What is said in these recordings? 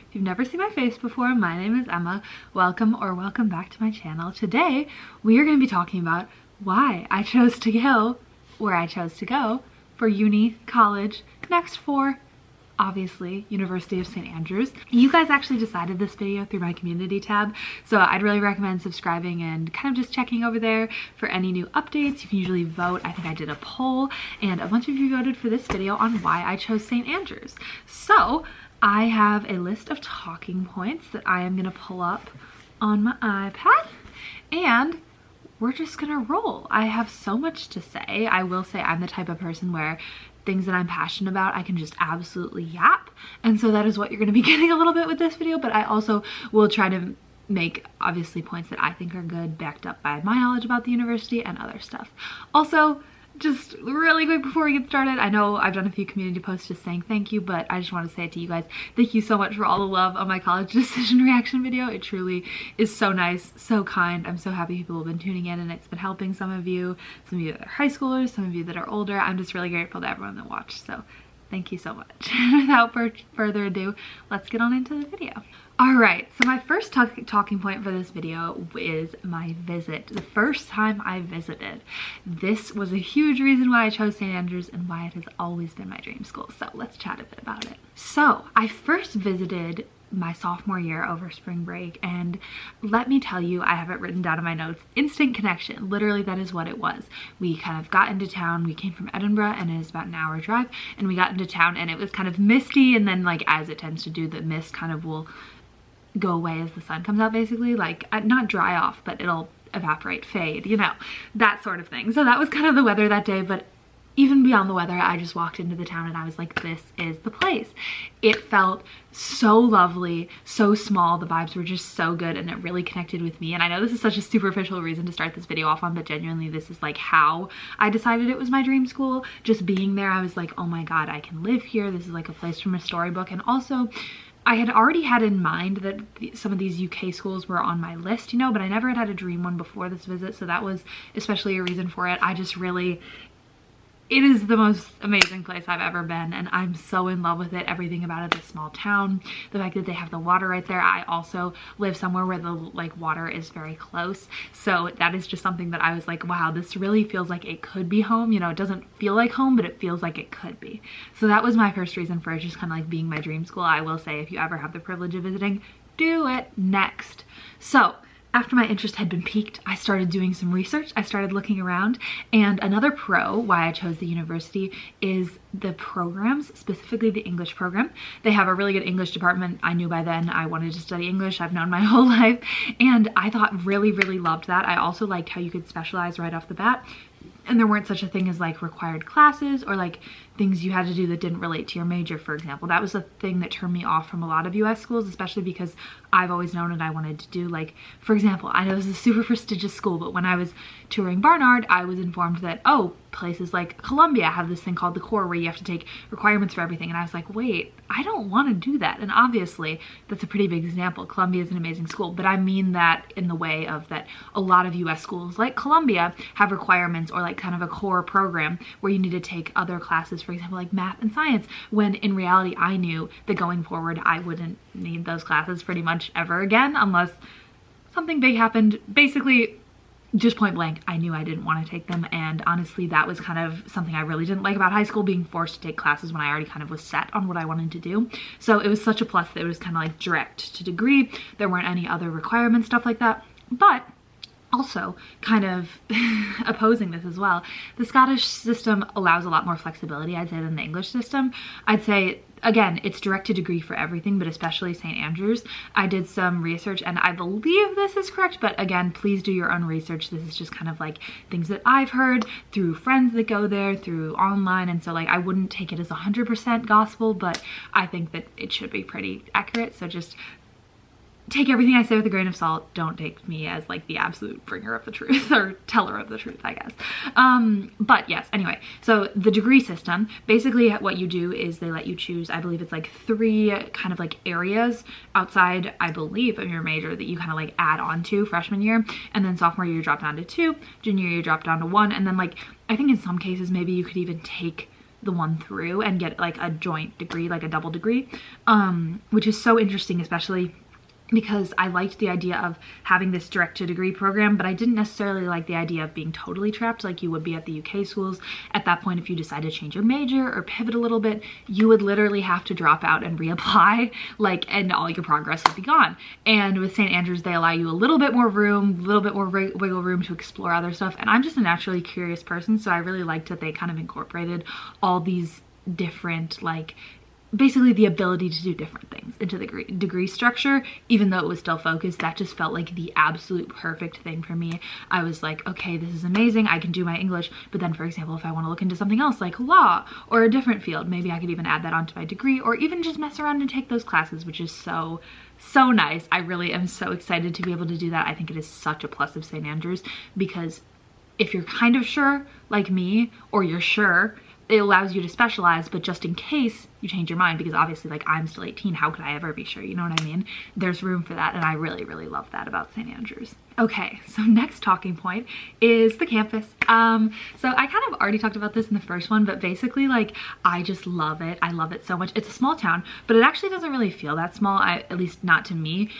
If you've never seen my face before, my name is Emma. Welcome back to my channel. Today, we are going to be talking about why I chose to go where I chose to go for uni, college, next for obviously University of St. Andrews. You guys actually decided this video through my community tab, so I'd really recommend subscribing and kind of just checking over there for any new updates. You can usually vote. I think I did a poll and a bunch of you voted for this video on why I chose St. Andrews. So I have a list of talking points that I am gonna pull up on my iPad and we're just gonna roll. I have so much to say. I will say I'm the type of person where things that I'm passionate about, I can just absolutely yap. And so that is what you're gonna be getting a little bit with this video, but I also will try to make obviously points that I think are good, backed up by my knowledge about the university and other stuff. Also, just really quick before we get started, I know I've done a few community posts just saying thank you, but I just want to say it to you guys. Thank you so much for all the love on my college decision reaction video. It truly is so nice, so kind. I'm so happy people have been tuning in and it's been helping some of you that are high schoolers, some of you that are older. I'm just really grateful to everyone that watched, so thank you so much. Without further ado, let's get on into the video. Alright, so my first talking point for this video is my visit. The first time I visited. This was a huge reason why I chose St. Andrews and why it has always been my dream school. So let's chat a bit about it. So I first visited my sophomore year over spring break, and let me tell you, I have it written down in my notes, instant connection. Literally, that is what it was. We kind of got into town. We came from Edinburgh and it is about an hour drive, and we got into town and it was kind of misty, and then like as it tends to do, the mist kind of will go away as the sun comes out, basically, like not dry off, but it'll evaporate, fade, you know, that sort of thing. So that was kind of the weather that day, but even beyond the weather, I just walked into the town and I was like, this is the place. It felt so lovely, so small. The vibes were just so good and it really connected with me. And I know this is such a superficial reason to start this video off on, but genuinely this is like how I decided it was my dream school. Just being there, I was like, oh my God, I can live here. This is like a place from a storybook. And also, I had already had in mind that some of these UK schools were on my list, you know, but I never had a dream one before this visit, so that was especially a reason for it. I just really, it is the most amazing place I've ever been, and I'm so in love with it. Everything about it, the small town, the fact that they have the water right there. I also live somewhere where the like water is very close, so that is just something that I was like, wow, this really feels like it could be home. You know, it doesn't feel like home, but it feels like it could be. So that was my first reason for it, just kind of like being my dream school. I will say, if you ever have the privilege of visiting, do it. Next. So after my interest had been piqued, I started doing some research. I started looking around, and another pro why I chose the university is the programs, specifically the English program. They have a really good English department. I knew by then I wanted to study English. I've known my whole life, and I thought really loved that. I also liked how you could specialize right off the bat, and there weren't such a thing as like required classes or like things you had to do that didn't relate to your major, for example. That was the thing that turned me off from a lot of US schools, especially because I've always known what I wanted to do. Like, for example, I know this is a super prestigious school, but when I was touring Barnard, I was informed that, oh, places like Columbia have this thing called the core where you have to take requirements for everything. And I was like, wait, I don't want to do that. And obviously that's a pretty big example. Columbia is an amazing school, but I mean that in the way of that a lot of US schools like Columbia have requirements or like kind of a core program where you need to take other classes, for example, like math and science, when in reality I knew that going forward I wouldn't need those classes pretty much ever again unless something big happened. Basically, just point blank, I knew I didn't want to take them, and honestly that was kind of something I really didn't like about high school, being forced to take classes when I already kind of was set on what I wanted to do. So it was such a plus that it was kind of like direct to degree. There weren't any other requirements, stuff like that. But also, kind of opposing this as well, the Scottish system allows a lot more flexibility, I'd say, than the English system. I'd say, again, it's direct to degree for everything, but especially St. Andrews. I did some research and I believe this is correct, but again, please do your own research. This is just kind of like things that I've heard through friends that go there, through online, and so like I wouldn't take it as 100% gospel, but I think that it should be pretty accurate, so just take everything I say with a grain of salt. Don't take me as like the absolute bringer of the truth or teller of the truth, I guess. But yes, anyway, so the degree system, basically what you do is they let you choose, I believe it's like 3 kind of like areas outside, I believe, of your major that you kind of like add on to freshman year, and then sophomore year you drop down to 2, junior year you drop down to 1, and then like I think in some cases maybe you could even take the one through and get like a joint degree, like a double degree, which is so interesting, especially because I liked the idea of having this direct to degree program, but I didn't necessarily like the idea of being totally trapped like you would be at the UK schools. At that point, if you decide to change your major or pivot a little bit, you would literally have to drop out and reapply, like, and all your progress would be gone. And with St. Andrews, they allow you a little bit more room, a little bit more wiggle room to explore other stuff. And I'm just a naturally curious person, so I really liked that they kind of incorporated all these different, like, basically the ability to do different things into the degree structure. Even though it was still focused, that just felt like the absolute perfect thing for me. I was like, okay, this is amazing, I can do my English, but then, for example, if I want to look into something else like law or a different field, maybe I could even add that onto my degree, or even just mess around and take those classes, which is so nice. I really am so excited to be able to do that. I think it is such a plus of St. Andrews, because if you're kind of sure like me, or you're sure, it allows you to specialize, but just in case you change your mind, because obviously, like, I'm still 18, how could I ever be sure, you know what I mean? There's room for that, and I really love that about St. Andrews. Okay, so next talking point is the campus. So I kind of already talked about this in the first one, but basically, like, I just love it. I love it so much. It's a small town, but it actually doesn't really feel that small, at least not to me.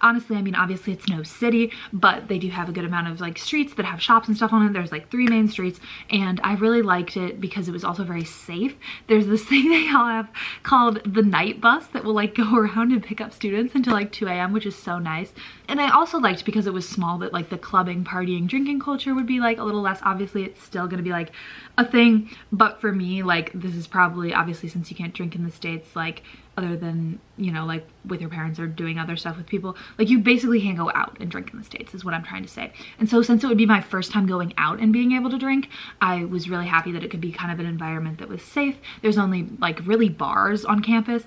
Honestly, I mean, obviously it's no city, but they do have a good amount of like streets that have shops and stuff on it. There's like 3 main streets, and I really liked it because it was also very safe. There's this thing they all have called the night bus that will like go around and pick up students until like 2 a.m., which is so nice. And I also liked, because it was small, that like the clubbing, partying, drinking culture would be like a little less. Obviously it's still gonna be like a thing, but for me, like, this is probably, obviously since you can't drink in the States, like, other than, you know, like with your parents or doing other stuff with people, like, you basically can't go out and drink in the States is what I'm trying to say. And so since it would be my first time going out and being able to drink, I was really happy that it could be kind of an environment that was safe. There's only like really bars on campus,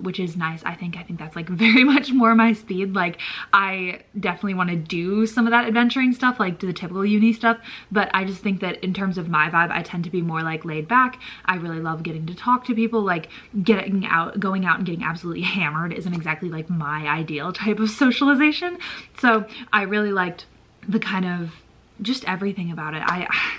which is nice. I think that's like very much more my speed. Like, I definitely want to do some of that adventuring stuff, like do the typical uni stuff, but I just think that in terms of my vibe, I tend to be more like laid back. I really love getting to talk to people. Like, going out and getting absolutely hammered isn't exactly like my ideal type of socialization. So I really liked the kind of just everything about it.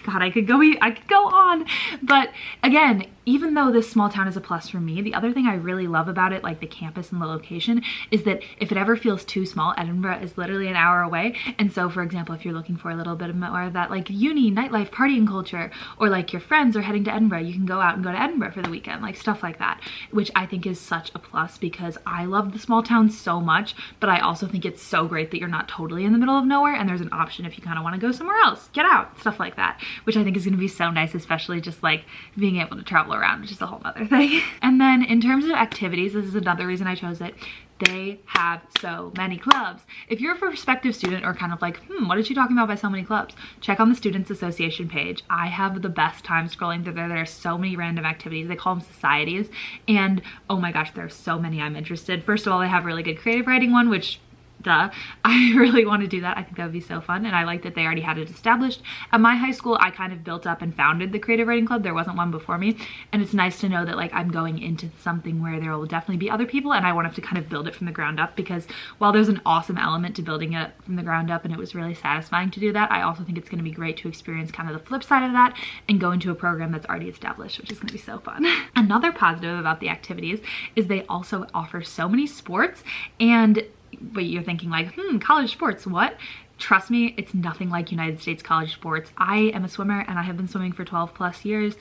God, I could go on, but again, even though this small town is a plus for me, the other thing I really love about it, like the campus and the location, is that if it ever feels too small, Edinburgh is literally an hour away. And so, for example, if you're looking for a little bit more of that like uni, nightlife, partying culture, or like your friends are heading to Edinburgh, you can go out and go to Edinburgh for the weekend, like stuff like that, which I think is such a plus, because I love the small town so much, but I also think it's so great that you're not totally in the middle of nowhere, and there's an option if you kind of want to go somewhere else, get out, stuff like that, which I think is going to be so nice, especially just like being able to travel around, which is a whole other thing. And then in terms of activities, this is another reason I chose it. They have so many clubs. If you're a prospective student or kind of like, what is she talking about by so many clubs? Check on the Students Association page. I have the best time scrolling through there. There are so many random activities. They call them societies. And oh my gosh, there are so many I'm interested. First of all, they have a really good creative writing one, which duh, I really want to do that. I think that would be so fun, and I like that they already had it established. At my high school, I kind of built up and founded the creative writing club. There wasn't one before me, and it's nice to know that like I'm going into something where there will definitely be other people, and I won't have to kind of build it from the ground up, because while there's an awesome element to building it from the ground up and it was really satisfying to do that, I also think it's going to be great to experience kind of the flip side of that and go into a program that's already established, which is going to be so fun. Another positive about the activities is they also offer so many sports, and but you're thinking like, college sports, what? Trust me, it's nothing like United States college sports. I am a swimmer, and I have been swimming for 12 plus years,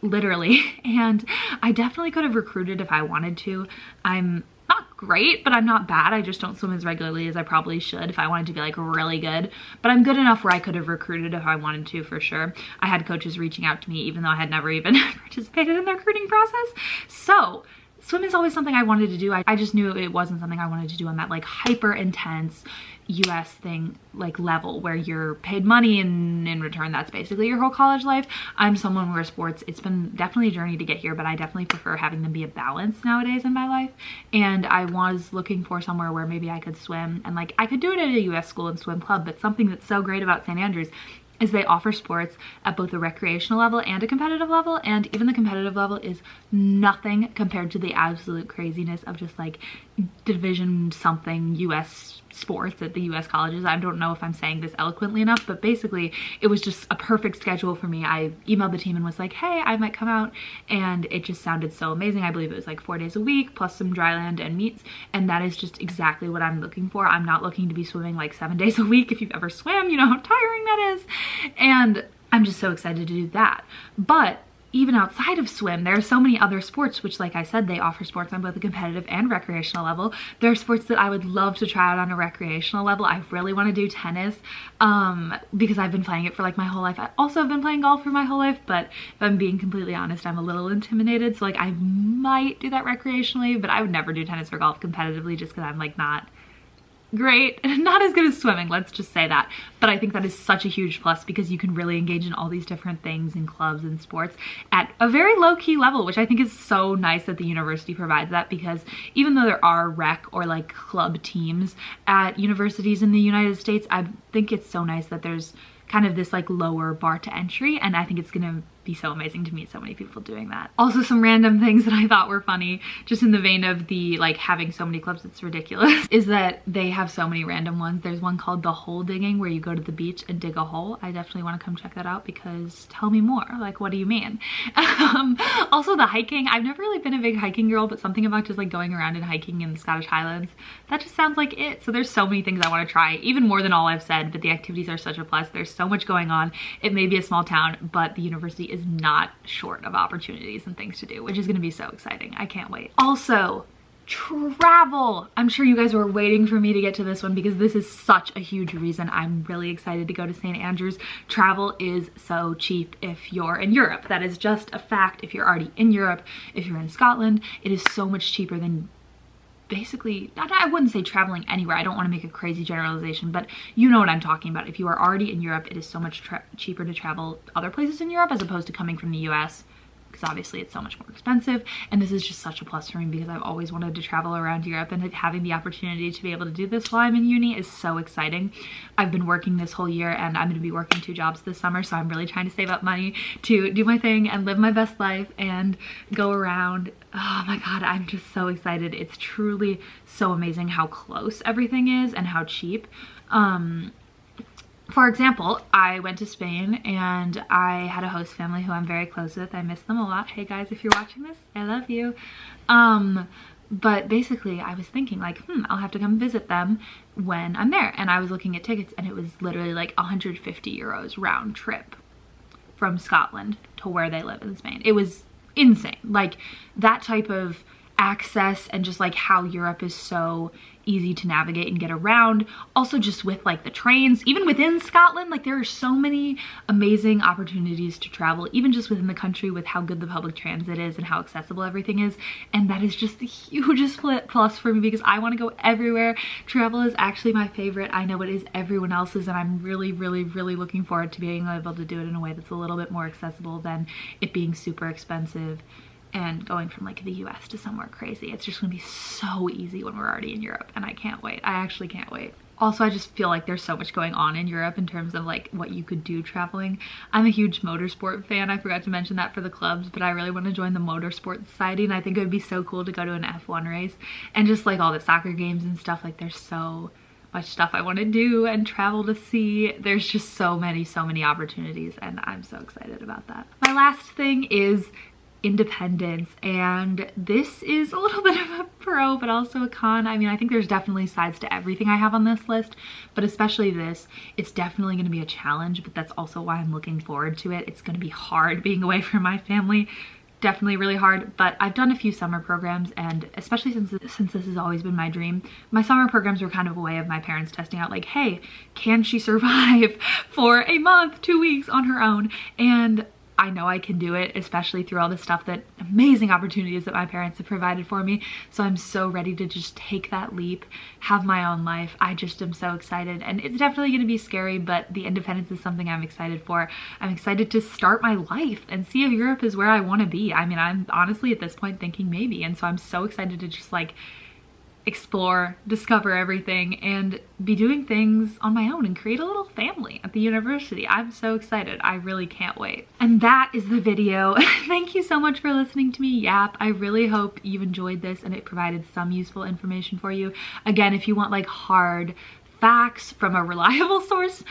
literally, and I definitely could have recruited if I wanted to. I'm not great, but I'm not bad. I just don't swim as regularly as I probably should if I wanted to be like really good, but I'm good enough where I could have recruited if I wanted to, for sure. I had coaches reaching out to me even though I had never even participated in the recruiting process. So swim is always something I wanted to do. I just knew it wasn't something I wanted to do on that like hyper intense US thing like level where you're paid money and in return that's basically your whole college life. I'm someone where sports, it's been definitely a journey to get here, but I definitely prefer having them be a balance nowadays in my life. And I was looking for somewhere where maybe I could swim, and like I could do it at a US school and swim club, but something that's so great about St. Andrews is they offer sports at both a recreational level and a competitive level, and even the competitive level is nothing compared to the absolute craziness of just like division something US sports at the US colleges. I don't know if I'm saying this eloquently enough, but basically it was just a perfect schedule for me. I emailed the team and was like, hey, I might come out, and it just sounded so amazing. I believe it was like 4 days a week plus some dry land and meets, and that is just exactly what I'm looking for. I'm not looking to be swimming like 7 days a week. If you've ever swam, you know how tiring that is, and I'm just so excited to do that. But even outside of swim, there are so many other sports, which, like I said, they offer sports on both a competitive and recreational level. There are sports that I would love to try out on a recreational level. I really want to do tennis because I've been playing it for like my whole life. I also have been playing golf for my whole life, but if I'm being completely honest, I'm a little intimidated. So like I might do that recreationally, but I would never do tennis or golf competitively just because I'm like not great, not as good as swimming, let's just say that. But I think that is such a huge plus because you can really engage in all these different things in clubs and sports at a very low-key level, which I think is so nice that the university provides that, because even though there are rec or like club teams at universities in the United States, I think it's so nice that there's kind of this like lower bar to entry, and I think it's gonna be so amazing to meet so many people doing that. Also, some random things that I thought were funny, just in the vein of the like having so many clubs it's ridiculous, is that they have so many random ones. There's one called the hole digging where you go to the beach and dig a hole. I definitely want to come check that out, because tell me more, like what do you mean? Also the hiking, I've never really been a big hiking girl, but something about just like going around and hiking in the Scottish Highlands, that just sounds like it. So there's so many things I want to try, even more than all I've said, but the activities are such a plus. There's so much going on. It may be a small town, but the university is not short of opportunities and things to do, which is going to be so exciting. I can't wait. Also, travel. I'm sure you guys were waiting for me to get to this one because this is such a huge reason I'm really excited to go to St. Andrews. Travel is so cheap if you're in Europe. That is just a fact. If you're already in Europe, if you're in Scotland, it is so much cheaper than basically, I wouldn't say traveling anywhere. I don't want to make a crazy generalization, but you know what I'm talking about. If you are already in Europe, it is so much cheaper to travel other places in Europe as opposed to coming from the US, because obviously it's so much more expensive. And this is just such a plus for me because I've always wanted to travel around Europe, and having the opportunity to be able to do this while I'm in uni is so exciting. I've been working this whole year, and I'm going to be working 2 jobs this summer, so I'm really trying to save up money to do my thing and live my best life and go around. Oh my god, I'm just so excited. It's truly so amazing how close everything is and how cheap. For example, I went to Spain and I had a host family who I'm very close with. I miss them a lot. Hey guys, if you're watching this, I love you. But basically I was thinking like, I'll have to come visit them when I'm there. And I was looking at tickets, and it was literally like 150 euros round trip from Scotland to where they live in Spain. It was insane. Like that type of access, and just like how Europe is so easy to navigate and get around. Also just with like the trains, even within Scotland, like there are so many amazing opportunities to travel, even just within the country, with how good the public transit is and how accessible everything is. And that is just the hugest plus for me because I want to go everywhere. Travel is actually my favorite. I know it is everyone else's, and I'm really, really, really looking forward to being able to do it in a way that's a little bit more accessible than it being super expensive and going from like the US to somewhere crazy. It's just gonna be so easy when we're already in Europe, and I can't wait. I actually can't wait. Also, I just feel like there's so much going on in Europe in terms of like what you could do traveling. I'm a huge motorsport fan. I forgot to mention that for the clubs, but I really want to join the motorsport society, and I think it would be so cool to go to an F1 race and just like all the soccer games and stuff. Like there's so much stuff I want to do and travel to see. There's just so many opportunities, and I'm so excited about that. My last thing is independence, and this is a little bit of a pro but also a con. I mean, I think there's definitely sides to everything I have on this list, but especially this, it's definitely going to be a challenge, but that's also why I'm looking forward to it. It's going to be hard being away from my family, definitely really hard, but I've done a few summer programs, and especially since this has always been my dream, my summer programs were kind of a way of my parents testing out like, hey, can she survive for a month, 2 weeks on her own? And I know I can do it, especially through all the stuff, that amazing opportunities that my parents have provided for me. So I'm so ready to just take that leap, have my own life. I just am so excited, and it's definitely going to be scary, but the independence is something I'm excited for. I'm excited to start my life and see if Europe is where I want to be. I mean, I'm honestly at this point thinking maybe, and so I'm so excited to just like explore, discover everything, and be doing things on my own and create a little family at the university. I'm so excited. I really can't wait. And that is the video. Thank you so much for listening to me yap. I really hope you enjoyed this and it provided some useful information for you. Again, if you want like hard facts from a reliable source,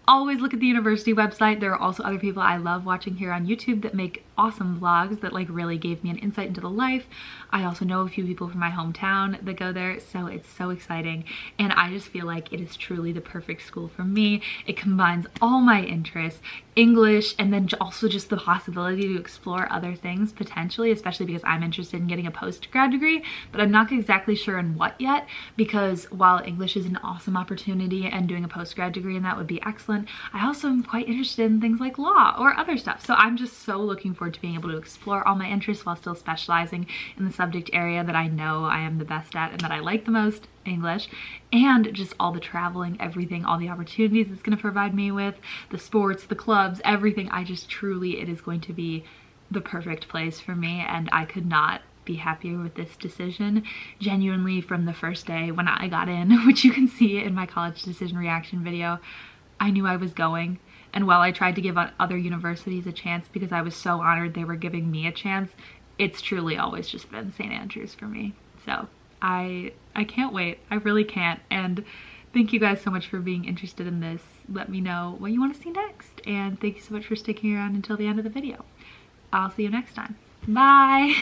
always look at the university website. There are also other people I love watching here on YouTube that make awesome vlogs that like really gave me an insight into the life. I also know a few people from my hometown that go there, so it's so exciting. And I just feel like it is truly the perfect school for me. It combines all my interests, English, and then also just the possibility to explore other things potentially, especially because I'm interested in getting a post-grad degree, but I'm not exactly sure in what yet, because while English is an awesome opportunity and doing a post-grad degree and that would be excellent, I also am quite interested in things like law or other stuff. So I'm just so looking forward to being able to explore all my interests while still specializing in the subject area that I know I am the best at and that I like the most, English, and just all the traveling, everything, all the opportunities it's going to provide me with, the sports, the clubs, everything. I just truly, it is going to be the perfect place for me, and I could not be happier with this decision. Genuinely, from the first day when I got in, which you can see in my college decision reaction video, I knew I was going. And while I tried to give other universities a chance because I was so honored they were giving me a chance, it's truly always just been St. Andrews for me. So I can't wait. I really can't. And thank you guys so much for being interested in this. Let me know what you want to see next. And thank you so much for sticking around until the end of the video. I'll see you next time. Bye!